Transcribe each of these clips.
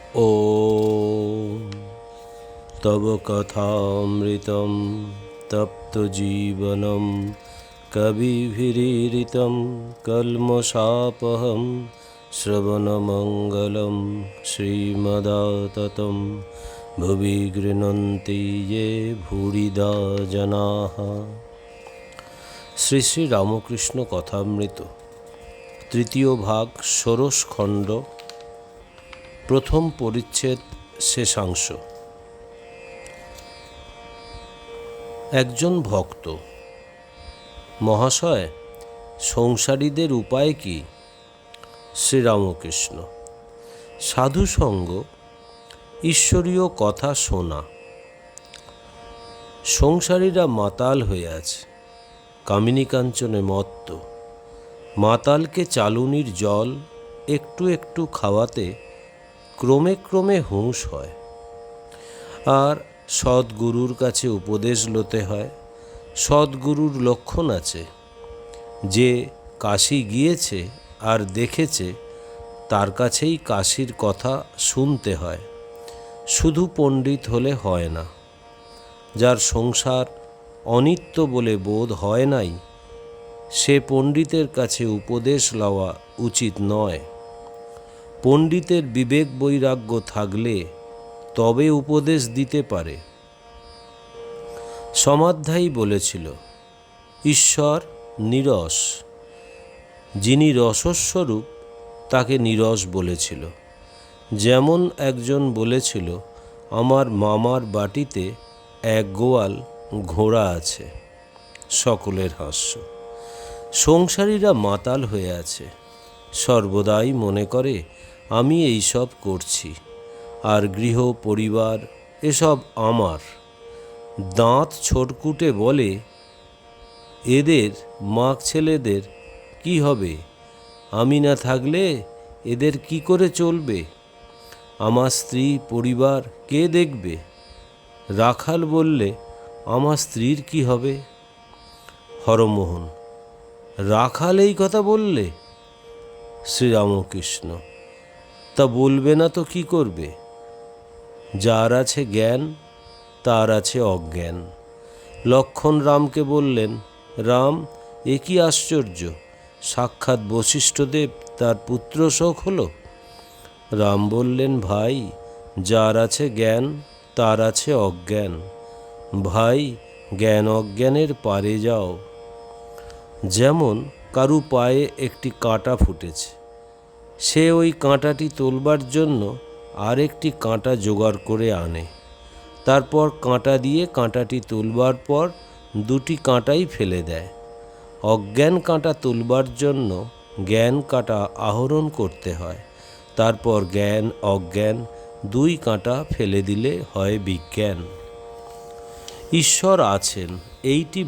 ॐ तव कथामृतं तप्तजीवनं कविभिरीरितं कल्मषापहं श्रवणमङ्गलं श्रीमदाततं भुवि गृह्णन्ति ये भूरिदा जनाः। শ্রী শ্রী রামকৃষ্ণ কথামৃত তৃতীয় ভাগ ষোড়শ খণ্ড প্রথম পরিচ্ছেদ শেষাংশ। একজন ভক্ত: মহাশয়, সংসারীদের উপায় কি? শ্রীরামকৃষ্ণ: সাধুসঙ্গ, ঈশ্বরীয় কথা শোনা। সংসারীরা মাতাল হয়ে আছে, কামিনী কাঞ্চনে মত্ত। মাতালকে চালুনির জল একটু একটু খাওয়াতে ক্রমে ক্রমে হুঁশ হয়। আর সদ্গুরুর কাছে উপদেশ লতে হয়। সদ্গুরুর লক্ষণ আছে, যে কাশী গিয়েছে আর দেখেছে তার কাছেই কাশীর কথা শুনতে হয়। শুধু পণ্ডিত হলে হয় না। যার সংসার অনিত্য বলে বোধ হয় নাই, সে পণ্ডিতের কাছে উপদেশ লওয়া উচিত নয়। পণ্ডিতের বিবেক বৈরাগ্য থাকলে তবে উপদেশ দিতে পারে। সমাধ্যায়ী বলেছিল, ঈশ্বর নীরস। যিনি রসস্বরূপ তাকে নীরস বলেছিল। যেমন একজন বলেছিল, আমার মামার বাটিতে এক গোয়াল ঘোড়া আছে। সকলের হাস্য। সংসারীরা মাতাল হয়ে আছে, সর্বদাই মনে করে আমি এইসব করছি, আর গৃহ পরিবার এসব আমার। দাঁত ছোটকুটে বলে, এদের মাক ছেলেদের কি হবে? আমি না থাকলে এদের কি করে চলবে? আমার স্ত্রী পরিবার কে দেখবে? রাখাল বললে, আমার স্ত্রীর কি হবে? হরমোহন: রাখাল এই কথা বললে? শ্রীরামকৃষ্ণ: তা বলবে না তো কি করবে? যার আছে জ্ঞান তার আছে অজ্ঞান। লক্ষ্মণ রামকে বললেন, রাম, এ কি আশ্চর্য! সাক্ষাৎ বশিষ্ঠদেব তার পুত্র শোক হলো। রাম বললেন, ভাই, যার আছে জ্ঞান তার আছে অজ্ঞান। ভাই, জ্ঞান অজ্ঞানের পারে যাও। যেমন কারু পায়ে একটি কাঁটা ফুটেছে, সে ওই কাঁটাটি তোলবার জন্য আর একটি কাঁটা জোগাড় করে আনে। তারপর কাঁটা দিয়ে কাঁটাটি তুলবার পর দুটি কাঁটাই ফেলে দেয়। অজ্ঞান কাঁটা তুলবার জন্য জ্ঞান কাঁটা আহরণ করতে হয়। তারপর জ্ঞান অজ্ঞান দুই কাঁটা ফেলে দিলে হয় বিজ্ঞান। ঈশ্বর আছেন এইটি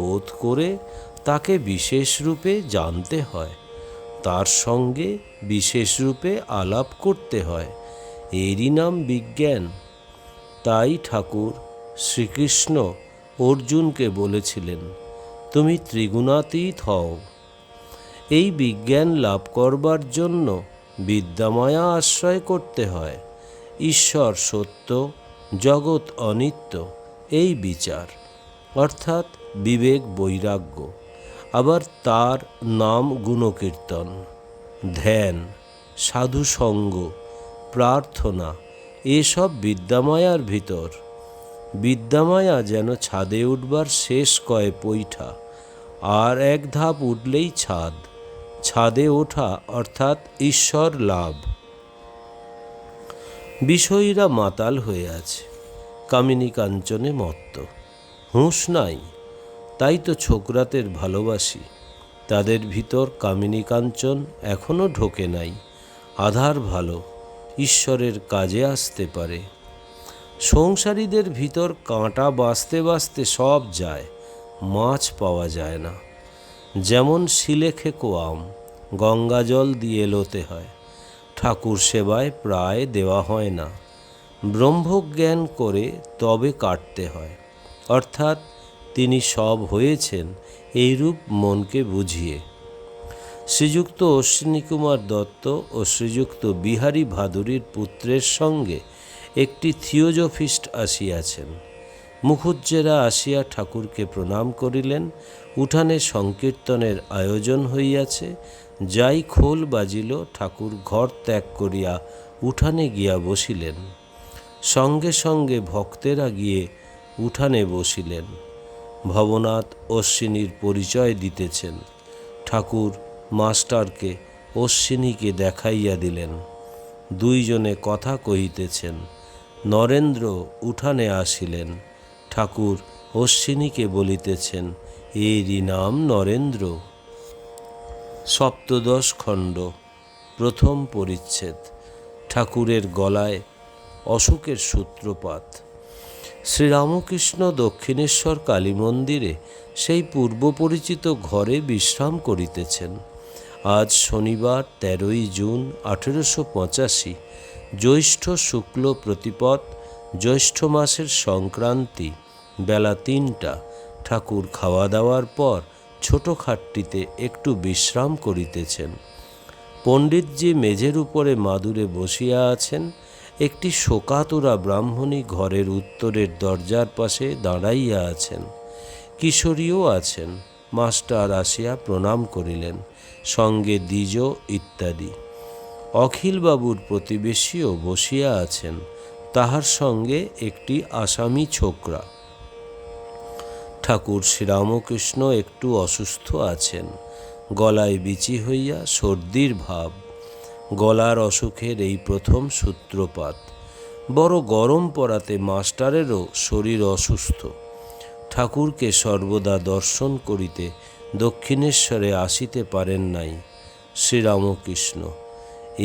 বোধ করে তাকে বিশেষ রূপে জানতে হয়, তার সঙ্গে বিশেষ রূপে আলাপ করতে হয়। এরই নাম বিজ্ঞান। তাই ঠাকুর শ্রীকৃষ্ণ অর্জুনকে বলেছিলেন, তুমি ত্রিগুণাতীত হও। এই বিজ্ঞান লাভ করবার জন্য বিদ্যামায়া আশ্রয় করতে হয়। ঈশ্বর সত্য, জগৎ অনিত্য, এই বিচার, অর্থাৎ বিবেক বৈরাগ্য। আবার তার নাম গুণকীর্তন, ধ্যান, সাধুসঙ্গ, প্রার্থনা, এসব বিদ্যামায়ার ভিতর। বিদ্যামায়া যেন ছাদে উঠবার শেষ কয় পৈঠা, আর এক ধাপ উঠলেই ছাদ। ছাদে ওঠা অর্থাৎ ঈশ্বর লাভ। বিষয়ীরা মাতাল হয়ে আছে, কামিনী কাঞ্চনে মত্ত। হুঁশ নাই। তাই তো ছোকরাদের ভালোবাসি। তাদের ভিতর কামিনী কাঞ্চন এখনও ঢোকে নাই। আধার ভালো, ঈশ্বরের কাজে আসতে পারে। সংসারীদের ভিতর কাঁটা বাঁচতে বাঁচতে সব যায়, মাছ পাওয়া যায় না। যেমন শিলেখেকো আম গঙ্গা জল দিয়ে এলোতে হয়, ঠাকুর সেবায় প্রায় দেওয়া হয় না। ব্রহ্মজ্ঞান করে তবে কাটতে হয়, অর্থাৎ তিনি সব হয়েছেন এইরূপ মনকে বুঝিয়ে। শ্রীযুক্ত অশ্বিনীকুমার দত্ত ও শ্রীযুক্ত বিহারী ভাদুরীর পুত্রের সঙ্গে একটি থিওজফিস্ট আসিয়াছেন। মুখুজ্জেরা আসিয়া ঠাকুরকে প্রণাম করিলেন। উঠানে সংকীর্তনের আয়োজন হইয়াছে। যাই খোল বাজিল, ঠাকুর ঘর ত্যাগ করিয়া উঠানে গিয়া বসিলেন। সঙ্গে সঙ্গে ভক্তেরা গিয়ে উঠানে বসিলেন। ভবনাথ অশ্বিনীর পরিচয় দিতেছেন। ঠাকুর মাস্টারকে অশ্বিনীকে দেখাইয়া দিলেন। দুইজনে কথা কহিতেছেন। নরেন্দ্র উঠানে আসিলেন। ঠাকুর অশ্বিনীকে বলিতেছেন, এরই নাম নরেন্দ্র। সপ্তদশ খণ্ড, প্রথম পরিচ্ছেদ। ঠাকুরের গলায় অশোকের সূত্রপাত। শ্রীরামকৃষ্ণ দক্ষিণেশ্বর কালী মন্দিরে সেই পূর্ব পরিচিত ঘরে বিশ্রাম করিতেছেন। আজ শনিবার 13ই জুন 1885, জ্যৈষ্ঠ শুক্ল প্রতিপদ, জ্যৈষ্ঠ মাসের সংক্রান্তি, বেলা 3টা। ঠাকুর খাওয়া দাওয়ার পর ছোট খাটটিতে একটু বিশ্রাম করিতেছেন। পণ্ডিতজি মেঝের উপরে মাদুরে বসিয়া আছেন। একটি শোকাতুরা ব্রাহ্মণী ঘরের উত্তরের দরজার পাশে দাঁড়াইয়া আছেন। কিশোরীও আছেন। মাস্টার আসিয়া প্রণাম করিলেন, সঙ্গে দ্বিজ ইত্যাদি। অখিলবাবুর প্রতিবেশীও বসিয়া আছেন, তাহার সঙ্গে একটি আসামি ছোকরা। ঠাকুর শ্রীরামকৃষ্ণ একটু অসুস্থ আছেন। গলায় বিচি হইয়া সর্দির ভাব। গলার অসুখের এই প্রথম সূত্রপাত। বড় গরম পড়াতে মাস্টারেরও শরীর অসুস্থ। ঠাকুরকে সর্বদা দর্শন করিতে দক্ষিণেশ্বরে আসিতে পারেন নাই। শ্রীরামকৃষ্ণ,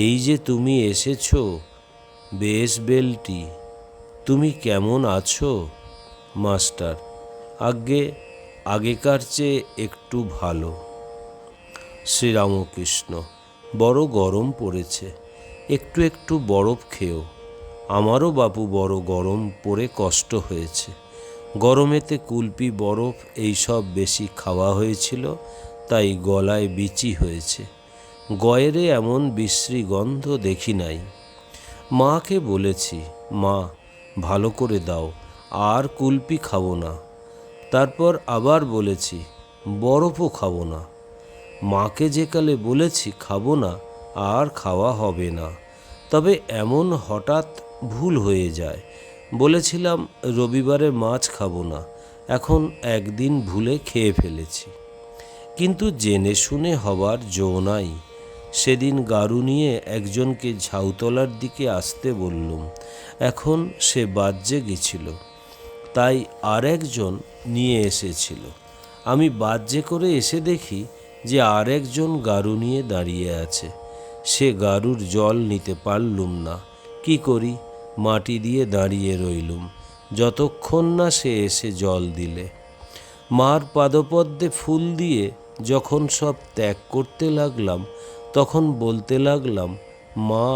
এই যে তুমি এসেছ, বেশ বেলটি, তুমি কেমন আছো? মাস্টার, আগেকার চেয়ে একটু ভালো। শ্রীরামকৃষ্ণ, বড় গরম পড়েছে, একটু একটু বরফ খেও। আমারও বাপু বড় গরম পড়ে কষ্ট হয়েছে। গরমেতে কুলপি, বরফ এইসব বেশি খাওয়া হয়েছিল, তাই গলায় বিচি হয়েছে। গয়েরে এমন বিশ্রী গন্ধ দেখি নাই। মাকে বলেছি, মা ভালো করে দাও, আর কুলপি খাবো না। তারপর আবার বলেছি, বরফও খাবো না। মাকে যেকালে বলেছি খাবো না, আর খাওয়া হবে না। তবে এমন হঠাৎ ভুল হয়ে যায়। বলেছিলাম রবিবারে মাছ খাবো না, এখন একদিন ভুলে খেয়ে ফেলেছি। কিন্তু জেনে শুনে হবার জো নাই। সেদিন গাড়ু নিয়ে একজনকে ঝাউতলার দিকে আসতে বললুম, এখন সে বাজ্যে গেছিল, তাই আর একজন নিয়ে এসেছিল। আমি বাজ্যে করে এসে দেখি যে আর একজন গাড়ু নিয়ে দাঁড়িয়ে আছে। সে গাড়ুর জল নিতে পারলুম না। কি করি, মাটি দিয়ে দাঁড়িয়ে রইলুম, যতক্ষণ না সে এসে জল দিলে। মার পাদপদ্মে ফুল দিয়ে যখন সব ত্যাগ করতে লাগলাম, তখন বলতে লাগলাম, মা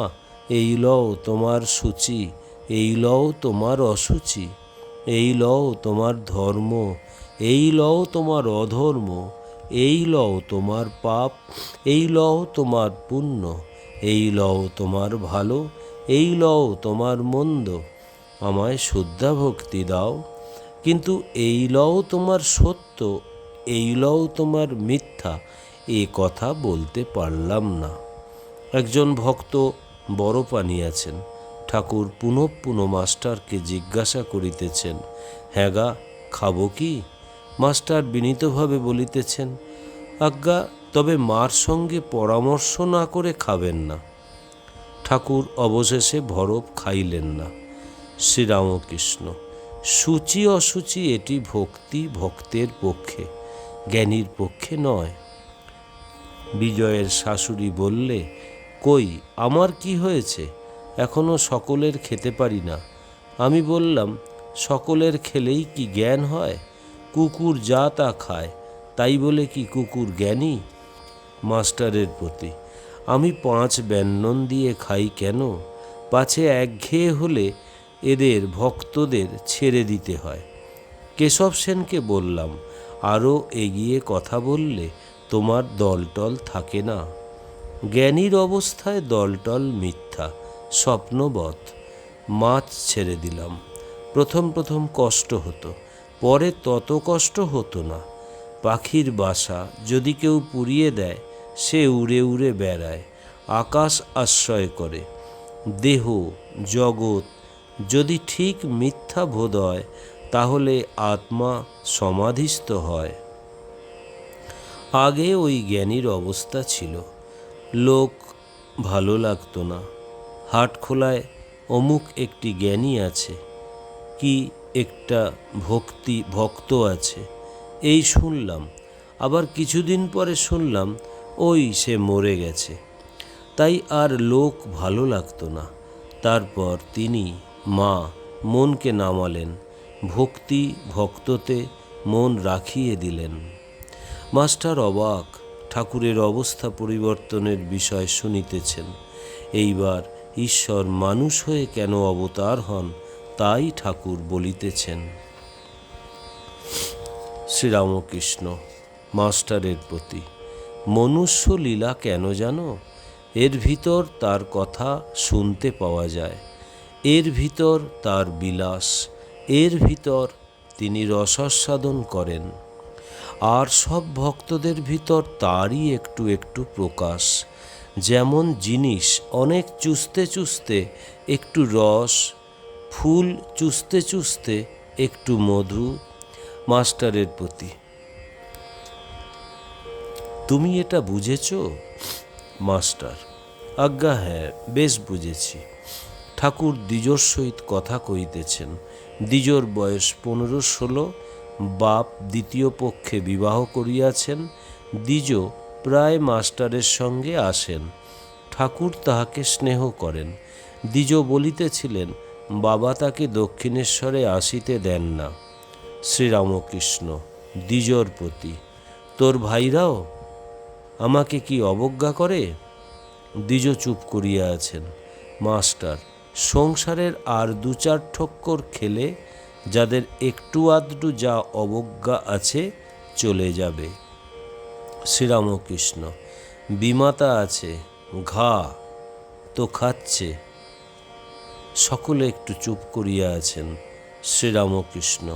এই লও তোমার সূচি, এই লও তোমার অসুচি, এই লও তোমার ধর্ম, এই লও তোমার অধর্ম, এই লও তোমার পাপ, এই লও তোমার পুণ্য, এই লও তোমার ভালো, এই লও তোমার মন্দ। আমায় শ্রদ্ধা ভক্তি দাও, কিন্তু এই লও তোমার সত্য, এই লও তোমার মিথ্যা, এ কথা বলতে পারলাম না। একজন ভক্ত বরফ আনিয়াছেন। ঠাকুর পুনঃ পুনঃ মাস্টারকে জিজ্ঞাসা করিতেছেন, হ্যাঁ গা, খাবো কি? মাস্টার বিনীতভাবে বলিতেছেন, আজ্ঞা, তবে মার সঙ্গে পরামর্শ না করে খাবেন না। ঠাকুর অবশেষে বরফ খাইলেন না। শ্রীরামকৃষ্ণ, সূচি অসুচি এটি ভক্তি ভক্তের পক্ষে, জ্ঞানীর পক্ষে নয়। বিজয়ের শাশুড়ি বললে, কই আমার কি হয়েছে? এখনো সকলের খেতে পারি না। আমি বললাম, সকলের খেলেই কি জ্ঞান হয়? কুকুর যা তা খায়, তাই বলে কি কুকুর জ্ঞানী? মাস্টারের প্রতি, আমি 5 ব্যঞ্জন দিয়ে খাই কেন? পাছে একঘেয়ে হলে এদের ভক্তদের ছেড়ে দিতে হয়। কেশব সেনকে বললাম, আরও এগিয়ে কথা বললে তোমার দলটল থাকে না। জ্ঞানীর অবস্থায় দলটল মিথ্যা, স্বপ্নবৎ। মাছ ছেড়ে দিলাম। প্রথম প্রথম কষ্ট হতো, পরে তত কষ্ট হতো না। পাখির বাসা যদি কেউ পুড়িয়ে দেয়, সে উড়ে উড়ে বেড়ায়, আকাশ আশ্রয় করে। দেহ জগৎ যদি ঠিক মিথ্যা বোধ হয়, তাহলে আত্মা সমাধিস্থ হয়। আগে ওই জ্ঞানীর অবস্থা ছিল। লোক ভালো লাগতো না। হাটখোলায় অমুক একটি জ্ঞানী আছে, কি একটা ভক্ত আছে, এই শুনলাম। আবার কিছুদিন পরে শুনলাম ওই সে মরে গেছে। তাই আর লোক ভালো লাগতো না। তারপর তিনি মনকে নামালেন, ভক্তি ভক্ততে মন রাখিয়ে দিলেন। মাস্টার অবাক, ঠাকুরের অবস্থা পরিবর্তনের বিষয় শুনিতেছেন। এইবার ঈশ্বর মানুষ হয়ে কেন অবতার হন, তাই ঠাকুর বলিতেছেন। শ্রীরামকৃষ্ণ মাস্টারের প্রতি, মনুষ্য লীলা কেন জানো? এর ভিতর তার কথা শুনতে পাওয়া যায়, এর ভিতর তার বিলাস, এর ভিতর তিনি রসাস্বাদন করেন। আর সব ভক্তদের ভিতর তারই একটু একটু প্রকাশ। যেমন জিনিস অনেক চুষতে চুষতে একটু রস, ফুল চুষতে চুষতে একটু মধু। মাস্টারের প্রতি, তুমি এটা বুঝেছ? মাস্টার, আজ্ঞা হ্যাঁ, বেশ বুঝেছি। ঠাকুর দ্বিজোর সহিত কথা কইতেছেন। দ্বিজোর বয়স 15-16। বাপ দ্বিতীয় পক্ষে বিবাহ করিয়াছেন। দ্বিজ প্রায় মাস্টারের সঙ্গে আসেন। ঠাকুর তাহাকে স্নেহ করেন। দ্বিজ বলিতেছিলেন, বাবা তাকে দক্ষিণেশ্বরে আসিতে দেন না। শ্রীরামকৃষ্ণ দ্বিজোর প্রতি, তোর ভাইরাও আমাকে কি অবজ্ঞা করে? দ্বিজ চুপ করিয়া আছেন। মাস্টার, সংসারের আর 2-4 ঠক্কর খেলে যাদের একটু আধটু যা অবজ্ঞা আছে চলে যাবে। শ্রীরামকৃষ্ণ, বিমাতা আছে, ঘা তো খাচ্ছে। সকলে একটু চুপ করিয়া আছেন। শ্রীরামকৃষ্ণ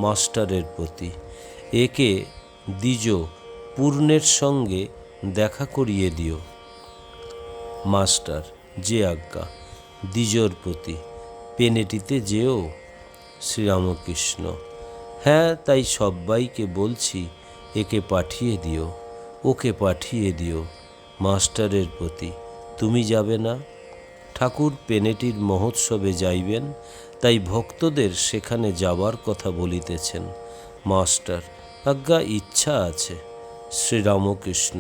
মাস্টারের প্রতি, একে দ্বিজ পূর্ণের সঙ্গে দেখা করিয়ে দিও। মাস্টার, যে আজ্ঞা। দ্বিজোর প্রতি, পেনেটিতে যেও। শ্রীরামকৃষ্ণ, হ্যাঁ, তাই সব্বাইকে বলছি, একে পাঠিয়ে দিও, ওকে পাঠিয়ে দিও। মাস্টারের প্রতি, তুমি যাবে না? ঠাকুর পেনেটির মহোৎসবে যাইবেন, তাই ভক্তদের সেখানে যাবার কথা বলিতেছেন। মাস্টার, আজ্ঞা, ইচ্ছা আছে। শ্রীরামকৃষ্ণ,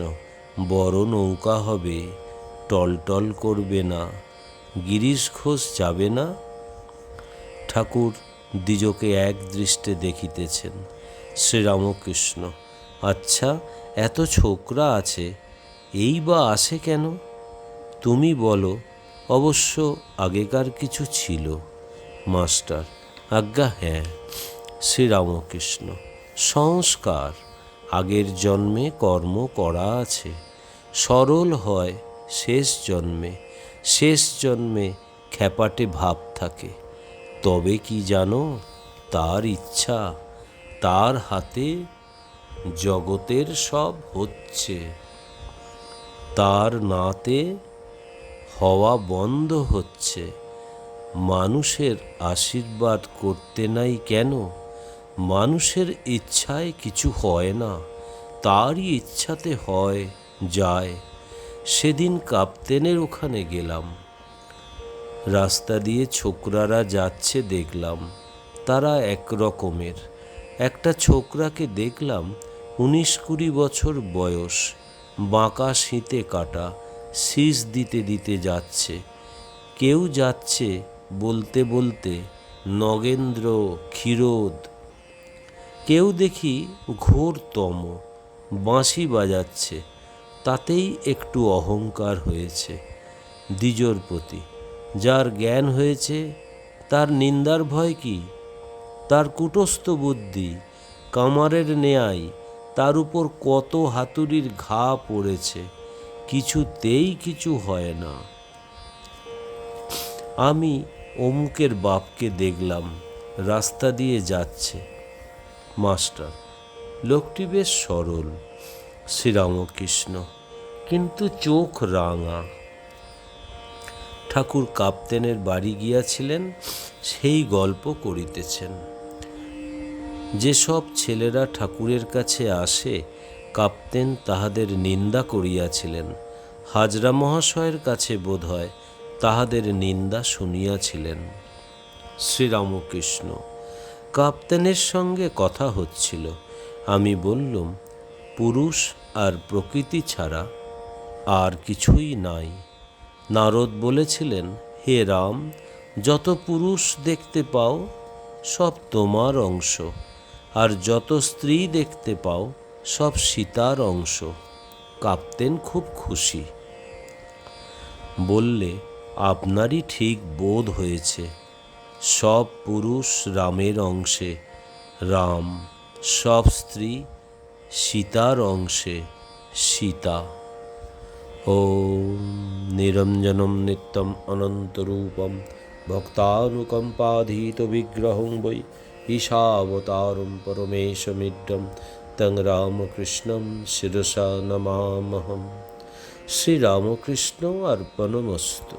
বড় নৌকা হবে, টলটল করবে না। গিরিশ ঘোষ যাবে না? ঠাকুর দ্বিজকে এক দৃষ্টে দেখিতেছেন। শ্রীরামকৃষ্ণ, আচ্ছা, এত ছোকরা আছে, এই বা আসে কেন? তুমি বলো, অবশ্য আগেকার কিছু ছিল। মাস্টার, আজ্ঞা হ্যাঁ। শ্রীরামকৃষ্ণ, সংস্কার, আগের জন্মে কর্ম করা আছে, সরল হয় শেষ জন্মে, শেষ জন্মে খ্যাপাটে ভাব থাকে। তবে কি জানো, তার ইচ্ছা, তার হাতে জগতের সব হচ্ছে, তার নাতে হওয়া বন্ধ হচ্ছে। মানুষের আশীর্বাদ করতে নাই কেন? মানুষের ইচ্ছায় কিছু হয় না, তারই ইচ্ছাতে হয় যায়। সেদিন কাপ্তেনের ওখানে গেলাম, রাস্তা দিয়ে ছোকরারা যাচ্ছে দেখলাম। তারা এক রকমের। একটা ছোকরাকে দেখলাম 19-20 বছর বয়স, বাঁকা শীতে কাটা, শীষ দিতে দিতে যাচ্ছে। কেউ যাচ্ছে বলতে বলতে নগেন্দ্র, ক্ষীরোদ। কেউ দেখি ঘোর তম, বাঁশি বাজাচ্ছে, তাতেই একটু অহংকার হয়েছে। দ্বিজোর প্রতি, যার জ্ঞান হয়েছে তার নিন্দার ভয় কি? তার কুটস্থ বুদ্ধি কামারের ন্যায় তার উপর কত হাতুড়ির ঘা পড়েছে, কিছুতেই কিছু হয় না। আমি অমুকের বাপকে দেখলাম, রাস্তা দিয়ে যাচ্ছে। মাস্টার: লোকটি বেশ সরল, শ্রীরামকৃষ্ণ, কিন্তু চোখ রাঙা। ঠাকুর কাপ্তেনের বাড়ি গিয়াছিলেন, সেই গল্প করিতেছেন। যেসব ছেলেরা ঠাকুরের কাছে আসে, কাপ্তেন তাহাদের নিন্দা করিয়াছিলেন। হাজরা মহাশয়ের কাছে বোধহয় তাহাদের নিন্দা শুনিয়াছিলেন। শ্রীরামকৃষ্ণ: কাপ্তেনের সঙ্গে কথা হচ্ছিল। আমি বললুম, পুরুষ আর প্রকৃতি ছাড়া আর কিছুই নাই। নারদ বলেছিলেন, হে রাম, যত পুরুষ দেখতে পাও সব তোমার অংশ, আর যত স্ত্রী দেখতে পাও সব সীতার অংশ। কাপ্তেন খুব খুশি। বললে, আপনারই ঠিক বোধ হয়েছে। সব পুরুষ রামের অংশে রাম, সব স্ত্রী সীতার অংশে সীতা। ওম নিরঞ্জনম নিত্যম অনন্তরূপম ভক্তানুকম্পাধীত বিগ্রহং বৈ ঈশাবতারম পরমেশমিড্ডম তং রামকৃষ্ণম শিরসা নমামহম। শ্রীরামকৃষ্ণ অর্পণমস্তু।